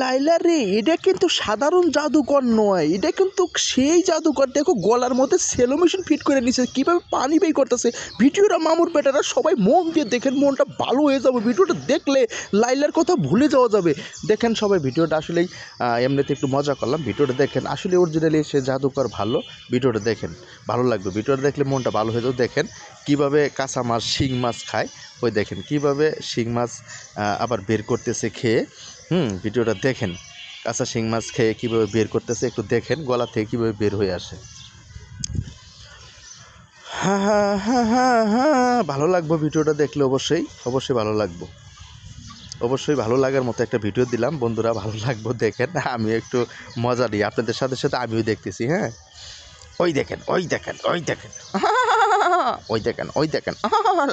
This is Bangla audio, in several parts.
লাইলা রে, এটা কিন্তু সাধারণ জাদুকর নয়, এটা কিন্তু সেই জাদুকর। দেখো গলার মধ্যে সেলো মেশিন ফিট করে নিচ্ছে, কীভাবে পানি বের করতেছে। ভিডিওটা মামুর বেটারা সবাই মন দিয়ে দেখেন, মনটা ভালো হয়ে যাবে। ভিডিওটা দেখলে লাইলার কথা ভুলে যাওয়া যাবে। দেখেন সবাই ভিডিওটা, আসলেই এমনিতে একটু মজা করলাম। ভিডিওটা দেখেন, আসলে অরিজিনালি সে জাদুকর ভালো। ভিডিওটা দেখেন, ভালো লাগবে। ভিডিওটা দেখলে মনটা ভালো হয়ে যাবে। দেখেন কীভাবে কাঁচা মাছ, শিং মাছ খায়। ওই দেখেন কীভাবে শিং মাছ আবার বের করতেছে খেয়ে। ভিডিওটা দেখেন, কাঁচা শিং মাছ খেয়ে কীভাবে বের করতেছে একটু দেখেন, গলা থেকে কীভাবে বের হয়ে আসে। হ্যাঁ হ্যাঁ হ্যাঁ হ্যাঁ হ্যাঁ, ভালো লাগবে ভিডিওটা দেখলে, অবশ্যই অবশ্যই ভালো লাগবে। অবশ্যই ভালো লাগার মতো একটা ভিডিও দিলাম বন্ধুরা, ভালো লাগবে দেখেন। আমি একটু মজা নিই আপনাদের সাথে সাথে, আমিও দেখতেছি। হ্যাঁ, ওই দেখেন ওই দেখেন ওই দেখেন ওই দেখেন ওই দেখেন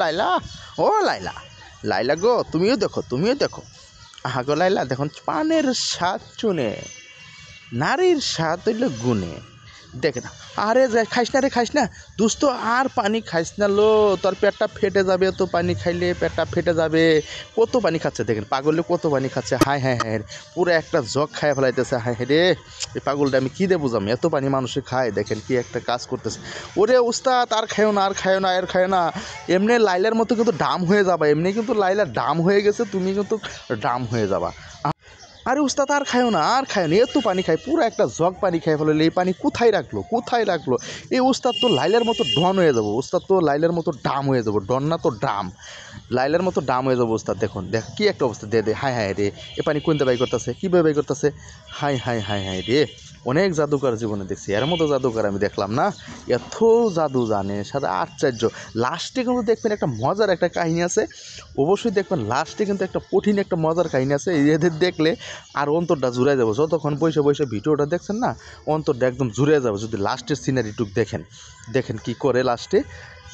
লাইলা, ও লাইলা, লাইলা গো, তুমিও দেখো, তুমিও দেখো। আহা গো লাইলা, দেখুন পানের স্বাদ চুনে, নারীর স্বাদ হইল গুণে। দেখে না, আরে খাইস না রে, খাইস না দুস্থ, আর পানি খাইস না লো, তোর পেটটা ফেটে যাবে। তো পানি খাইলে পেটটা ফেটে যাবে। কত পানি খাচ্ছে দেখেন, পাগলে কত পানি খাচ্ছে। হায় হায় হায়, পুরো একটা জগ খায় ফেলাইতেছে। হায় হায় রে, এই পাগলটা আমি কী দেবো বুঝাম, এত পানি মানুষে খায়। দেখেন কি একটা কাজ করতেছে। ওরে উস্তাদ, আর খায়ও না, আর খায়ও না, আর খায়ও না। এমনি লাইলার মতো কিন্তু ডাম হয়ে যাবা, এমনি কিন্তু লাইলা ডাম হয়ে গেছে, তুমি কিন্তু ডাম হয়ে যাবা। আরে উস্তাদ, আর খায়ও না, আর খায়ও না, এত পানি খায়, পুরো একটা জগ পানি খায় ফেলে। এই পানি কোথায় রাখলো, কোথায় রাখলো? এই উস্তাদ তো লাইলার মতো ডন হয়ে যাবো, উস্তাদ তো লাইলার মতো ডাম হয়ে যাবো। ডন না তো ডাম, লাইলার মতো ডাম হয়ে যাবো উস্তাদ। দেখুন দেখ কী একটা অবস্থা, দে হায় হায় রে, এ পানি কোনটা বাই করতেছে, কীভাবে বাই করতেছে। হায় হায় হায় হায় রে, অনেক জাদুকর জীবনে দেখছি, এর মতো জাদুকর আমি দেখলাম না। এত জাদু জানে, সাথে আশ্চর্য। লাস্টে কিন্তু দেখবেন একটা মজার একটা কাহিনী আছে, অবশ্যই দেখবেন। লাস্টে কিন্তু একটা কঠিন একটা মজার কাহিনী আছে, এদের দেখলে আর অন্তরটা জুড়ে যাবে। যতক্ষণ বসে বসে ভিডিওটা দেখছেন না, অন্তরটা একদম জুড়ে যাবে যদি লাস্টের সিনারিটুক দেখেন। দেখেন কি করে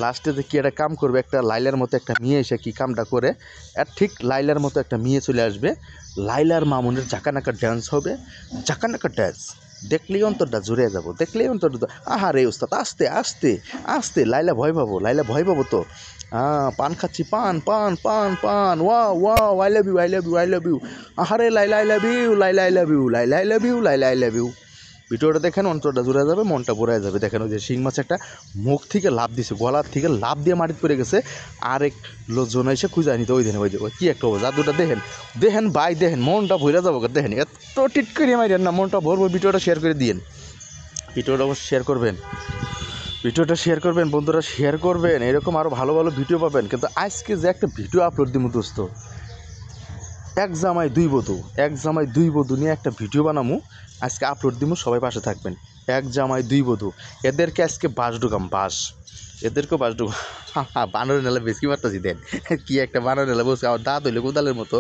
লাস্টে যে কী একটা কাম করবে, একটা লাইলার মতো একটা মেয়ে এসে কী কামটা করে। আর ঠিক লাইলার মতো একটা মেয়ে চলে আসবে, লাইলার মামুনের জাকানাকা ড্যান্স হবে, জাকানাকা ড্যান্স। দেখলেই অন্তরটা জুড়ে যাবো, দেখলেই অন্তরটা। আহা রে উস্তাদ, আস্তে আস্তে আস্তে, লাইলা ভয় পাবো, লাইলা ভয় পাবো তো। হ্যাঁ, পান খাচ্ছি, পান পান পান পান, ওয়া ওয়া, I love you, I love you, I love you. আহারে Laila I love you, Laila I love you, Laila I love you, Laila I love you. ভিডিওটা দেখেন, অন্তরটা জুড়ে যাবে, মনটা ভরে যাবে। দেখেন ওই যে শিং মাছ একটা মুখ থেকে লাভ দিছে, গলার থেকে লাভ দিয়ে মাটিতে পড়ে গেছে। আরেক লোকজন এসে খুঁজে আনিতে ওই দিনে, ওই যে কী একটা জাদুটা দেখেন, দেখেন ভাই, দেখেন মনটা ভরে যাবো। দেখেন এত টিট করে মারেন না, মনটা ভরবো। ভিডিওটা শেয়ার করে দিন, ভিডিওটা অবশ্যই শেয়ার করবেন, ভিডিওটা শেয়ার করবেন বন্ধুরা, শেয়ার করবেন। এরকম আরও ভালো ভালো ভিডিও পাবেন। কিন্তু আজকে যে একটা ভিডিও আপলোড দিব দোস্ত, এক জামাই দুই বধূ নিয়ে একটা ভিডিও বানামু, আজকে আপলোড দিব, সবাই পাশে থাকবেন। এক জামাই দুই বধূ, এদেরকে আজকে বাস ঢুকাম, বাস, এদেরকেও বাস ঢুকাম। বানর নেলা বেশি মারতেছি দেন, কি একটা বানর নেলা বলছে, আমার দাঁত হইলে কোদালের মতো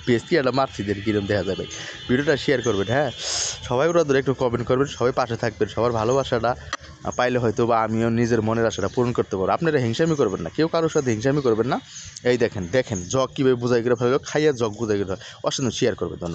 বেশি একটা মারছি দেন, কিরম দেখা যাবে। ভিডিওটা শেয়ার করবেন, হ্যাঁ সবাই, ওরা ধরে একটু কমেন্ট করবেন, সবাই পাশে থাকবেন। সবার ভালোবাসাটা পাইলে হয়তো বা আমিও নিজের মনের আশাটা পূরণ করতে পারবো। আপনারা হিংসামি করবেন না, কেউ কারোর সাথে হিংসামি করবেন না। এই দেখেন দেখেন জগ কীভাবে বোঝাই করে ফেলবে, খাইয়া জগ বোঝাই করে অসাধারণ। শেয়ার করবেন। ধন্যবাদ।